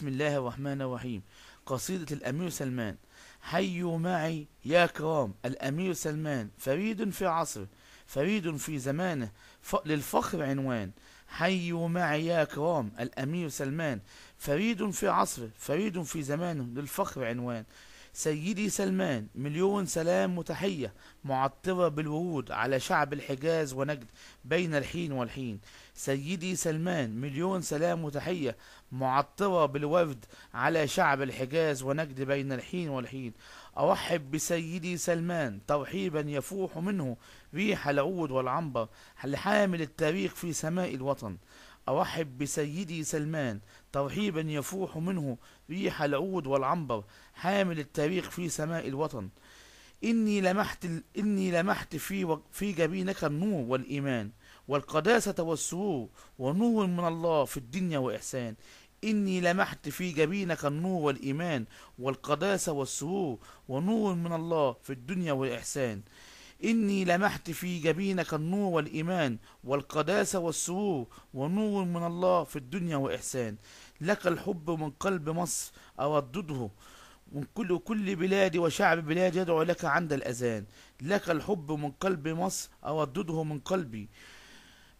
بسم الله الرحمن الرحيم. قصيدة الأمير سلمان. حيوا معي يا كرام الأمير سلمان، فريد في عصره، فريد في زمانه، للفخر عنوان. حيوا معي يا كرام الأمير سلمان، فريد في عصره، فريد في زمانه، للفخر عنوان. سيدي سلمان مليون سلام وتحية، معطرة بالورود على شعب الحجاز ونجد بين الحين والحين. سيدي سلمان مليون سلام وتحية، معطرة بالورد على شعب الحجاز ونجد بين الحين والحين. أرحب بسيدي سلمان ترحيبا يفوح منه ريح العود والعنبر، لحامل التاريخ في سماء الوطن. أرحب بسيدي سلمان ترحيبا يفوح منه ريح العود والعنبر، حامل التاريخ في سماء الوطن. إني لمحت في جبينك النور والإيمان والقداسة والسرور، ونور من الله في الدنيا وإحسان. إني لمحت في جبينك النور والإيمان والقداسة والسرور، ونور من الله في الدنيا والإحسان. إني لمحت في جبينك النور والإيمان والقداسة والسرور، ونور من الله في الدنيا وإحسان. لك الحب من قلب مصر أردده، من كل بلاد وشعب بلاد يدعو لك عند الأذان. لك الحب من قلب مصر أردده من قلبي،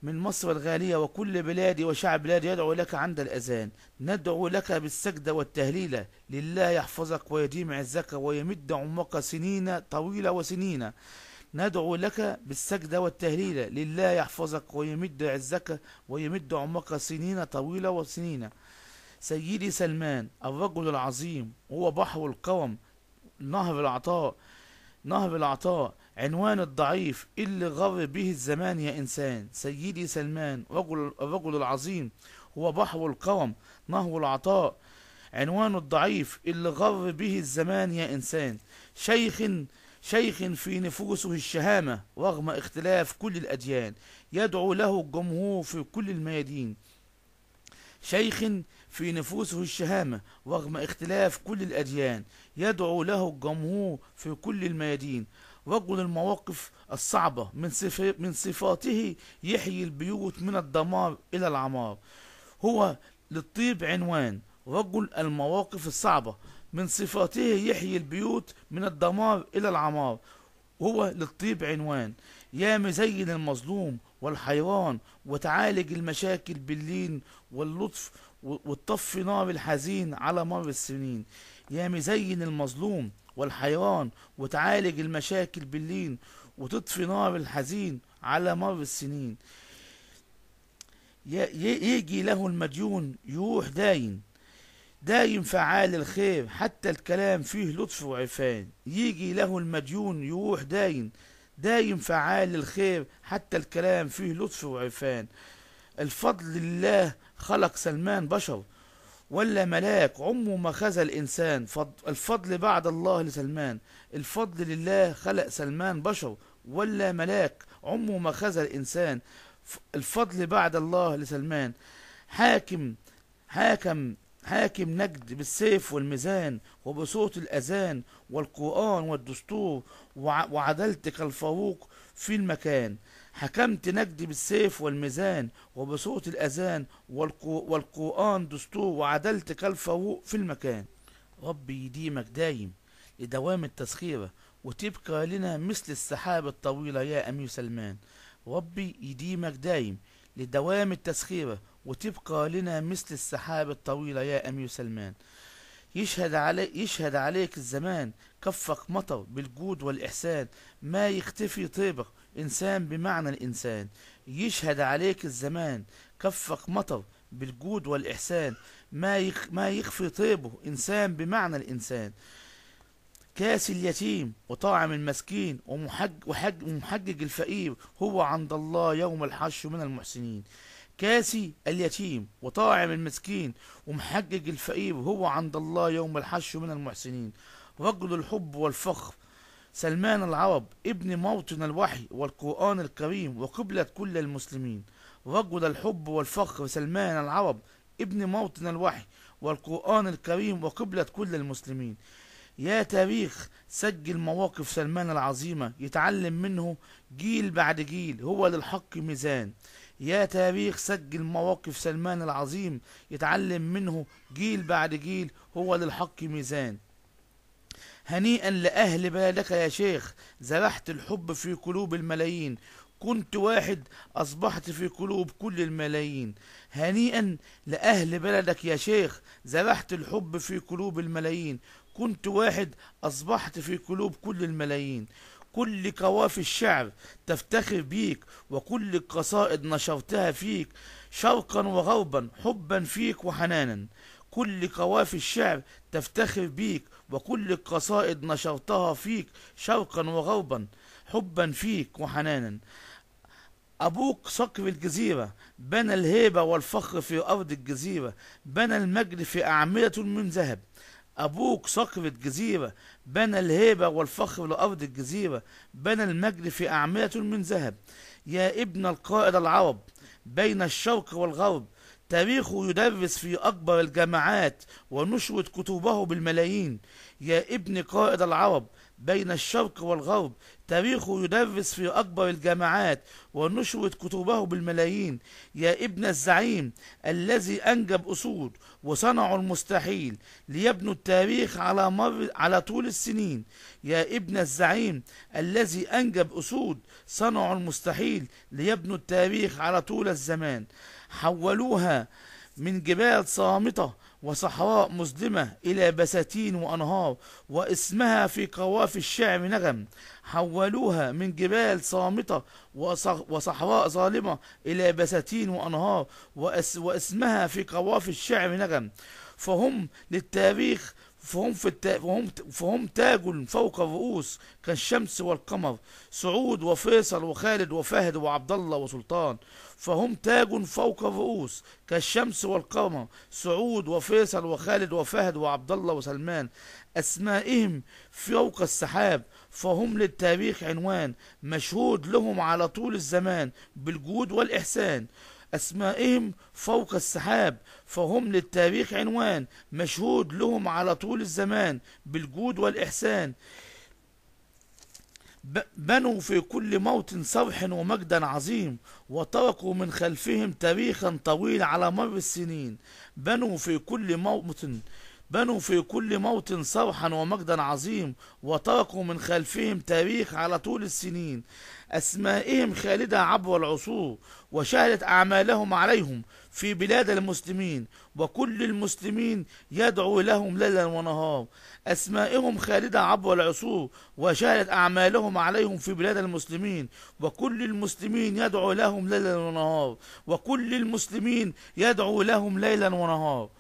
من مصر الغالية وكل بلادي وشعب بلادي يدعو لك عند الأذان. ندعو لك بالسجدة والتهليلة، لله يحفظك ويديم عزك ويمد عمرك سنين طويلة وسنين. ندعو لك بالسجدة والتهليلة، لله يحفظك ويمد عزك ويمد عمرك سنين طويلة وسنين. سيدي سلمان الرجل العظيم هو بحر الكرم، نهر العطاء، نهر العطاء، عنوان الضعيف اللي غر به الزمان يا إنسان. سيدي سلمان الرجل العظيم هو بحر الكرم، نهر العطاء، عنوان الضعيف اللي غر به الزمان يا إنسان. شيخ في نفوسه الشهامة رغم اختلاف كل الأديان، يدعو له الجمهور في كل الميادين. شيخ في نفوسه الشهامة رغم اختلاف كل الأديان، يدعو له الجمهور في كل الميادين. رجل المواقف الصعبة من صفاته يحيي البيوت من الدمار إلى العمار، هو للطيب عنوان. رجل المواقف الصعبة من صفاته يحيي البيوت من الدمار إلى العمار، هو للطيب عنوان. يا مزين المظلوم والحيران، وتعالج المشاكل باللين واللطف، وتطفي نار الحزين على مر السنين. يا مزين المظلوم والحيران، وتعالج المشاكل باللين وتطفي نار الحزين على مر السنين. يجي له المديون يروح دايم فعال الخير، حتى الكلام فيه لطف وعرفان. يجي له المديون يروح دايم فعال الخير، حتى الكلام فيه لطف وعرفان. الفضل لله خلق سلمان بشر ولا ملاك، عمره ما خذل الإنسان. الفضل بعد الله لسلمان، الفضل لله خلق سلمان بشر ولا ملاك، عمره ما خذل الإنسان. الفضل بعد الله لسلمان. حاكم حاكم نجد بالسيف والميزان، وبصوت الأذان والقرآن والدستور، وعدلتك الفاروق في المكان. حكمت نجد بالسيف والميزان، وبصوت الأذان والقرآن دستور، وعدلتك الفاروق في المكان. ربي يديمك دايم لدوام التسخيرة، وتبقى لنا مثل السحاب الطويلة يا أمير سلمان. ربي يديمك دايم لدوام التسخيرة، وتبقى لنا مثل السحاب الطويلة يا أمير سلمان. يشهد عليك الزمان، كفك مطر بالجود والإحسان، ما يختفي طيبك إنسان بمعنى الإنسان. يشهد عليك الزمان، كفك مطر بالجود والإحسان، ما يخفي طيبه إنسان بمعنى الإنسان. كاسي اليتيم وطاعم المسكين، ومحجج الفقير، هو عند الله يوم الحشر من المحسنين. كاسي اليتيم وطاعم المسكين ومحجج الفقير، هو عند الله يوم الحشر من المحسنين. رجل الحب والفخر سلمان العرب، ابن موطن الوحي والقرآن الكريم وقبلة كل المسلمين. رجل الحب والفخر سلمان العرب، ابن موطن الوحي والقرآن الكريم وقبلة كل المسلمين. يا تاريخ سجل مواقف سلمان العظيمة يتعلم منه جيل بعد جيل، هو للحق ميزان. يا تاريخ سجل مواقف سلمان العظيم يتعلم منه جيل بعد جيل، هو للحق ميزان. هنيئا لأهل بلدك يا شيخ، زرعت الحب في قلوب الملايين، كنت واحد أصبحت في قلوب كل الملايين. هنيئا لأهل بلدك يا شيخ، زرعت الحب في قلوب الملايين، كنت واحد أصبحت في قلوب كل الملايين. كل قوافي الشعر تفتخر بيك، وكل القصائد نشرتها فيك، شرقا وغربا حبا فيك وحنانا. كل قوافي الشعر تفتخر بيك، وكل القصائد نشرتها فيك، شرقا وغربا حبا فيك وحنانا. أبوك صقر الجزيرة بنى الهيبة والفخر في أرض الجزيرة، بنى المجد في أعمدة من ذهب. أبوك صقر الجزيرة بنى الهيبة والفخر لأرض الجزيرة، بنى المجد في أعمدة من ذهب. يا ابن القائد العرب بين الشرق والغرب، تاريخه يدرس في أكبر الجامعات ونشرت كتبه بالملايين. يا ابن قائد العرب بين الشرق والغرب، تاريخه يدرس في أكبر الجامعات ونشرت كتبه بالملايين. يا ابن الزعيم الذي أنجب أسود وصنعوا المستحيل ليبنوا التاريخ على طول السنين. يا ابن الزعيم الذي أنجب أسود صنعوا المستحيل ليبنوا التاريخ على طول الزمان. حولوها من جبال صامتة وصحراء مظلمة إلى بساتين وأنهار، واسمها في قوافي الشعر نغم. حولوها من جبال صامتة وصحراء ظالمة إلى بساتين وأنهار، واسمها في قوافي الشعر نغم. فهم للتاريخ فهم تاج فوق الرؤوس كالشمس والقمر، سعود وفيصل وخالد وفهد وعبد الله وسلطان. فهم تاج فوق الرؤوس كالشمس والقمر، سعود وفيصل وخالد وفهد وعبد الله وسلمان. أسمائهم فوق السحاب، فهم للتاريخ عنوان مشهود لهم على طول الزمان بالجود والإحسان. أسمائهم فوق السحاب، فهم للتاريخ عنوان مشهود لهم على طول الزمان بالجود والإحسان. بنوا في كل موطن صرح ومجدا عظيم، وتركوا من خلفهم تاريخا طويل على مر السنين. بنوا في كل موطن صرحا ومجدا عظيم، وتركوا من خلفهم تاريخ على طول السنين. أسمائهم خالدة عبر العصور، وشهدت أعمالهم عليهم في بلاد المسلمين، وكل المسلمين يدعو لهم ليلا ونهار. أسمائهم خالدة عبر العصور، وشهدت أعمالهم عليهم في بلاد المسلمين، وكل المسلمين يدعو لهم ليلا ونهار، وكل المسلمين يدعو لهم ليلا ونهار.